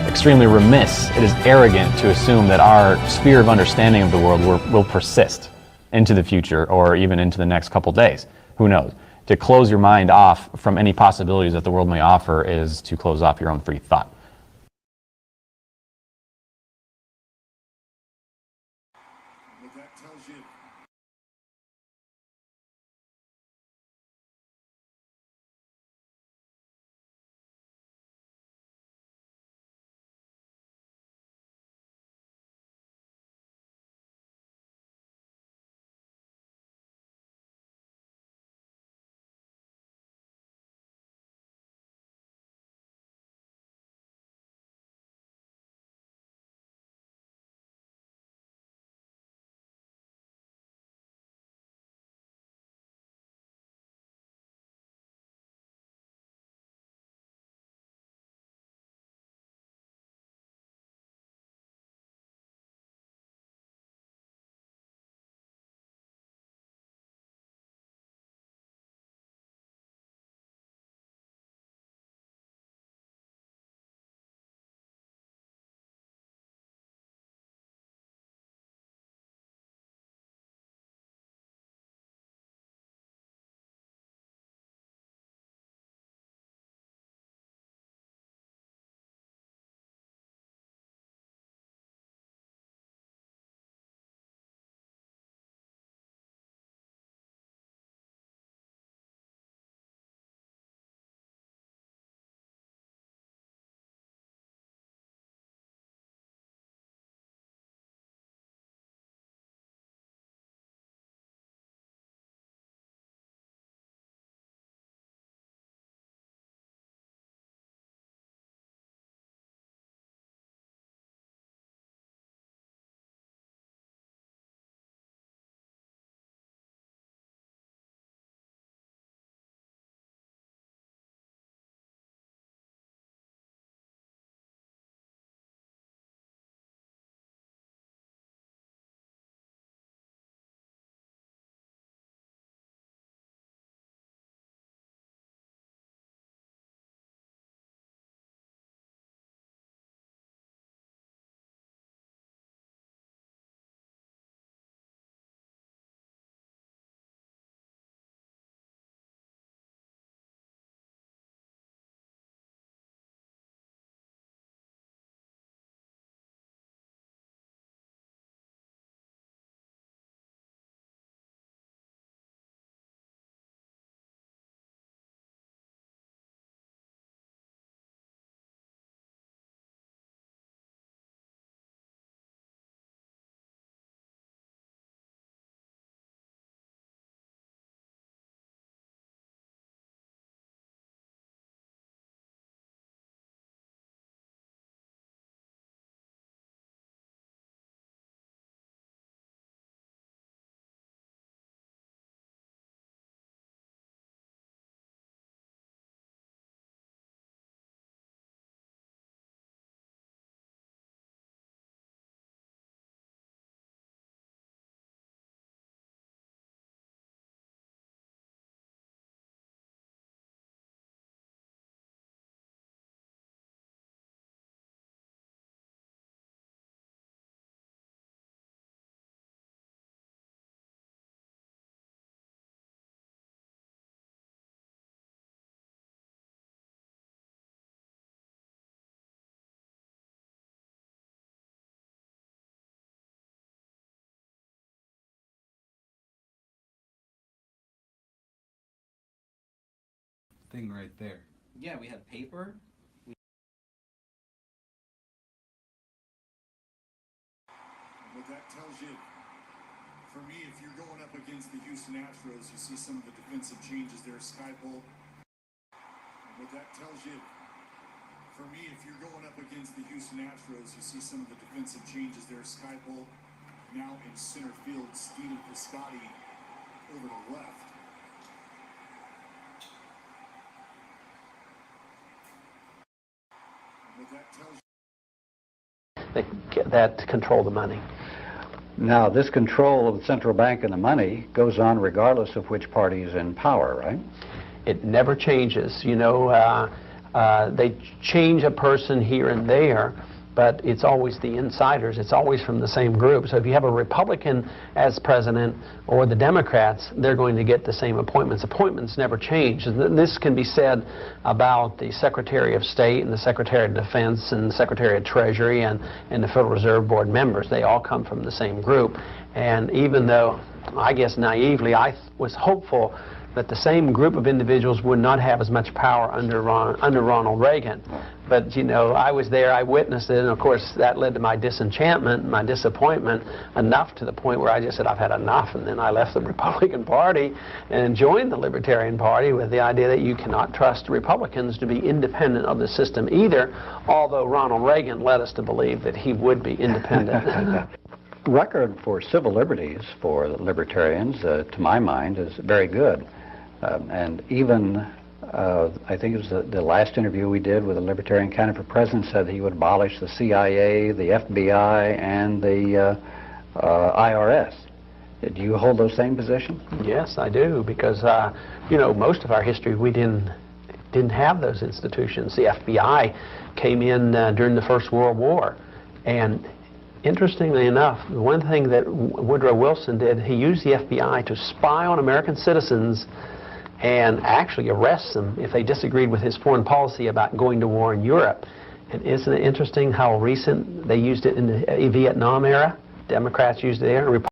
extremely remiss, it is arrogant to assume that our sphere of understanding of the world will persist into the future or even into the next couple days. Who knows? to close your mind off from any possibilities that the world may offer is to close off your own free thought. What that tells you. Thing right there. Yeah, we have paper. What that tells you, for me, if you're going up against the Houston Astros, you see some of the defensive changes there, Skypole. What that tells you, for me, if you're going up against the Houston Astros, you see some of the defensive changes there, Skypole. Now in center field, Steven Piscotty over to left. What that tells you, that control the money. Now, this control of the central bank and the money goes on regardless of which party is in power, right? It never changes. You know, they change a person here and there, but it's always the insiders. It's always from the same group. So if you have a Republican as president or the Democrats, they're going to get the same appointments. Appointments never change. This can be said about the Secretary of State and the Secretary of Defense and the Secretary of Treasury and the Federal Reserve Board members. They all come from the same group. And even though, I guess naively, I was hopeful that the same group of individuals would not have as much power under Ronald Reagan. But, you know, I was there, I witnessed it, and of course that led to my disenchantment, my disappointment, enough to the point where I just said, I've had enough, and then I left the Republican Party and joined the Libertarian Party with the idea that you cannot trust Republicans to be independent of the system either, although Ronald Reagan led us to believe that he would be independent. Record for civil liberties for libertarians, to my mind, is very good. And even, I think it was the last interview we did with a libertarian candidate for president said he would abolish the CIA, the FBI, and the IRS. Do you hold those same positions? Yes, I do, because, you know, most of our history we didn't have those institutions. The FBI came in during the First World War, and interestingly enough, one thing that Woodrow Wilson did, he used the FBI to spy on American citizens and actually arrest them if they disagreed with his foreign policy about going to war in Europe. And isn't it interesting how recent they used it in the Vietnam era? Democrats used it there, and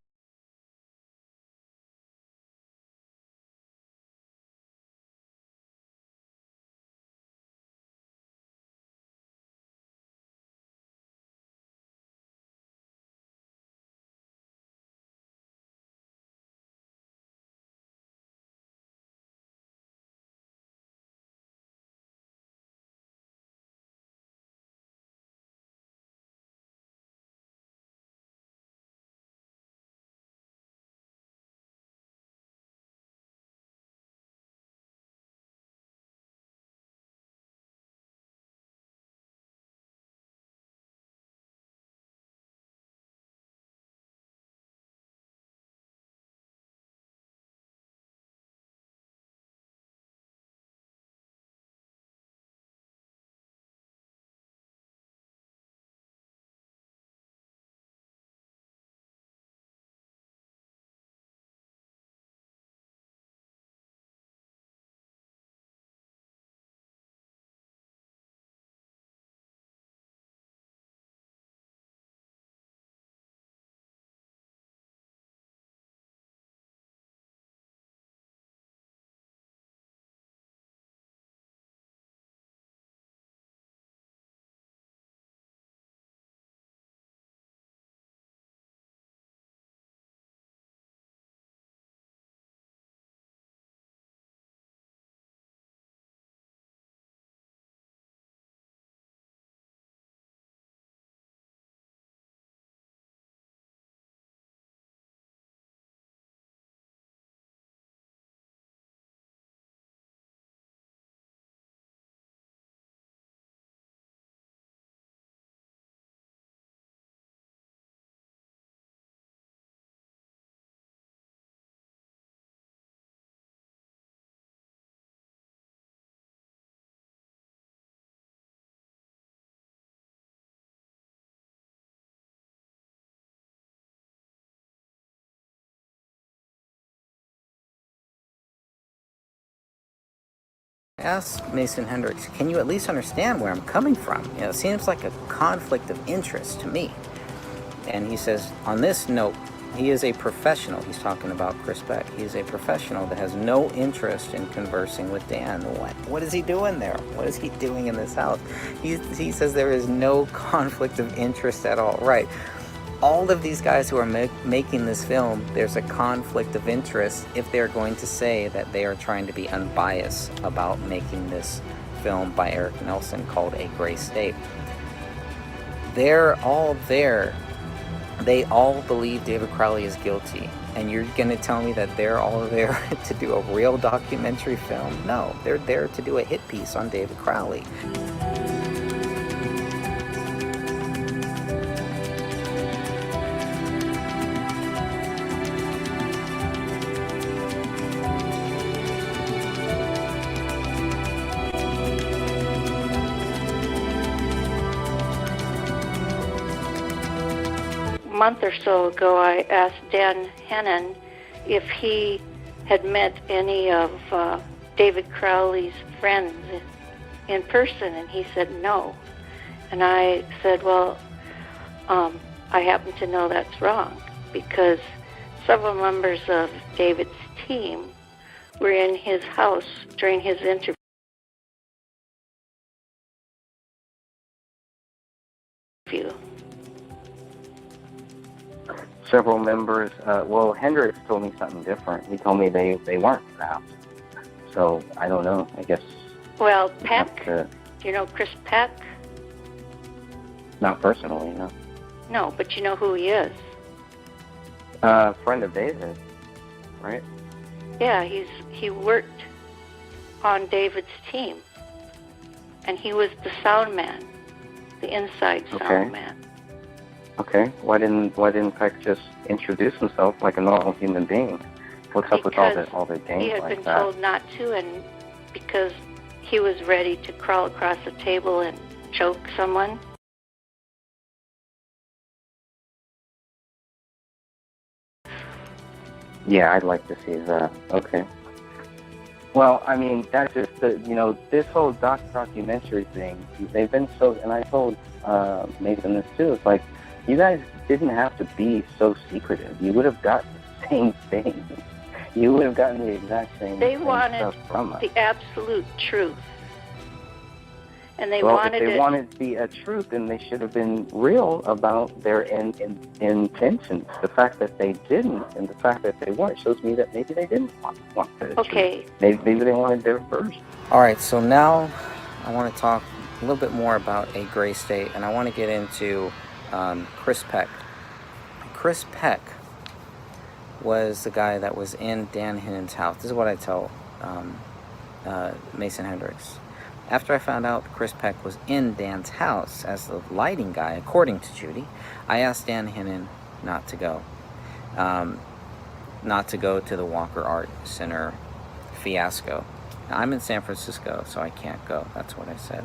Ask Mason Hendricks, can you at least understand where I'm coming from? You know, it seems like a conflict of interest to me. And he says, on this note, he is a professional. He's talking about Chris Beck. He is a professional that has no interest in conversing with Dan. What is he doing there? What is he doing in this house? He says there is no conflict of interest at all. Right. All of these guys who are making this film, there's a conflict of interest if they're going to say that they are trying to be unbiased about making this film by Eric Nelson called A Gray State. They're all there. They all believe David Crowley is guilty. And you're going to tell me that they're all there to do a real documentary film? No, they're there to do a hit piece on David Crowley. month or so ago, I asked Dan Hennon if he had met any of David Crowley's friends in person, and he said no. And I said, well, I happen to know that's wrong, because several members of David's team were in his house during his interview. Several members, well, Hendricks told me something different. He told me they weren't now. So, I don't know, I guess. Well, Peck, do you know Chris Peck? Not personally, no. No, but you know who he is. Friend of David, right? Yeah, he worked on David's team, and he was the sound man, the inside sound man. Okay, why didn't Peck just introduce himself like a normal human being? What's up with all the games he had like been that? told not to, and because he was ready to crawl across the table and choke someone. Yeah, I'd like to see that. Okay. Well, I mean, that's just this whole documentary thing. They've been so, and I told Nathan this too. It's like, you guys didn't have to be so secretive. You would have gotten the same thing. You would have gotten the exact same. They same wanted stuff from us. the absolute truth, and they well, wanted if they it. wanted the truth, then they should have been real about their intentions. The fact that they didn't, and the fact that they weren't, shows me that maybe they didn't want the Okay. truth. Maybe they wanted their version. All right, so now I want to talk a little bit more about a gray state, and I want to get into Chris Peck. Chris Peck was the guy that was in Dan Hennon's house. This is what I tell Mason Hendricks. After I found out Chris Peck was in Dan's house as the lighting guy, according to Judy, I asked Dan Hennon not to go. Not to go to the Walker Art Center fiasco. Now, I'm in San Francisco, so I can't go. That's what I said.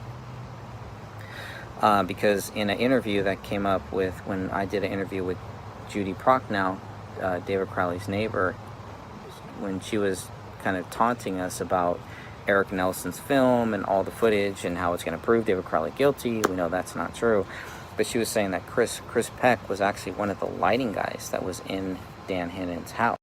Because in an interview that came up with, when I did an interview with Judy Prochnow, David Crowley's neighbor, when she was kind of taunting us about Eric Nelson's film and all the footage and how it's going to prove David Crowley guilty. We know that's not true. But she was saying that Chris Peck was actually one of the lighting guys that was in Dan Hennon's house.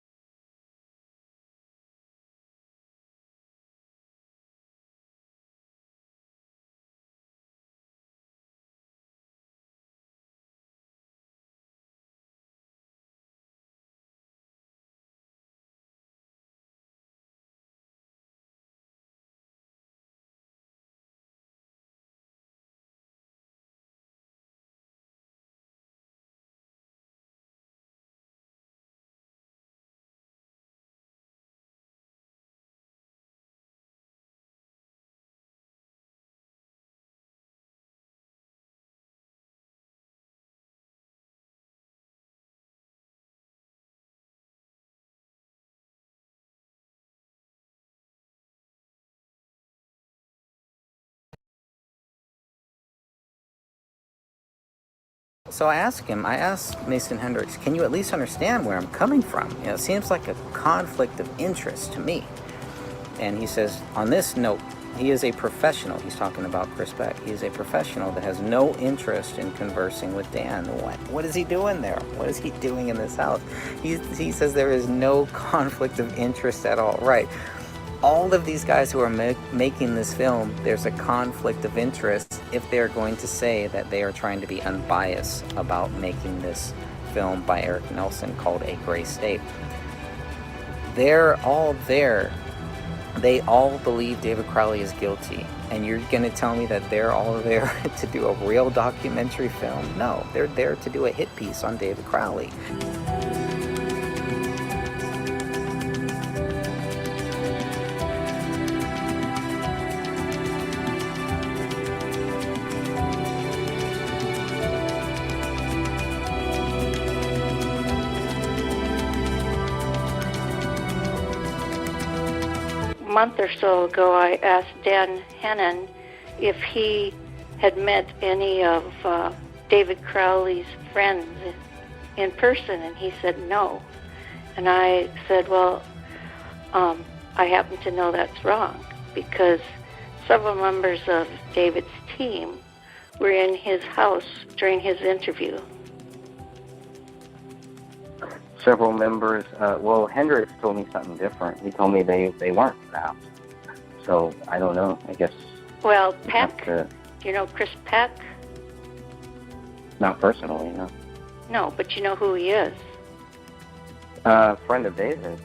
So I asked Mason Hendricks, can you at least understand where I'm coming from? It seems like a conflict of interest to me. And he says, on this note, he is a professional. He's talking about Chris Peck. He is a professional that has no interest in conversing with Dan. What is he doing there? What is he doing in this house? He says there is no conflict of interest at all. Right. All of these guys who are making this film, there's a conflict of interest if they're going to say that they are trying to be unbiased about making this film by Eric Nelson called A Gray State. They're all there. They all believe David Crowley is guilty. And you're going to tell me that they're all there to do a real documentary film? No, they're there to do a hit piece on David Crowley. Month or so ago, I asked Dan Hennon if he had met any of David Crowley's friends in person? And he said no. And I said, well, I happen to know that's wrong, because several members of David's team were in his house during his interview. Several members, well, Hendricks told me something different. He told me they weren't now. So, I don't know, I guess. Well, Peck, do you know Chris Peck? Not personally, no. No, but you know who he is. Friend of David,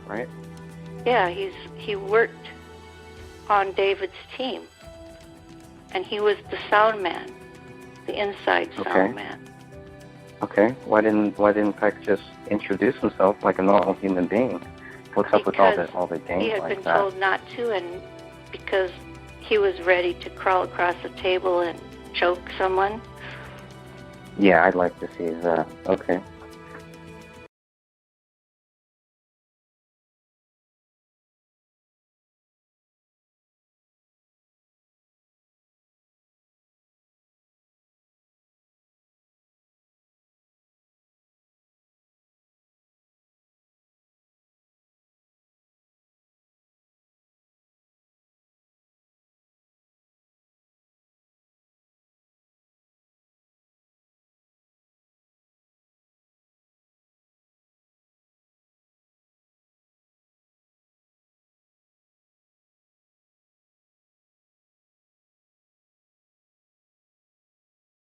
right? Yeah, he worked on David's team, and he was the sound man, the inside sound man. Okay, why didn't Peck just introduce himself like a normal human being? What's up with all the games he had like been that? told not to, and because he was ready to crawl across the table and choke someone. Yeah, I'd like to see that. Okay.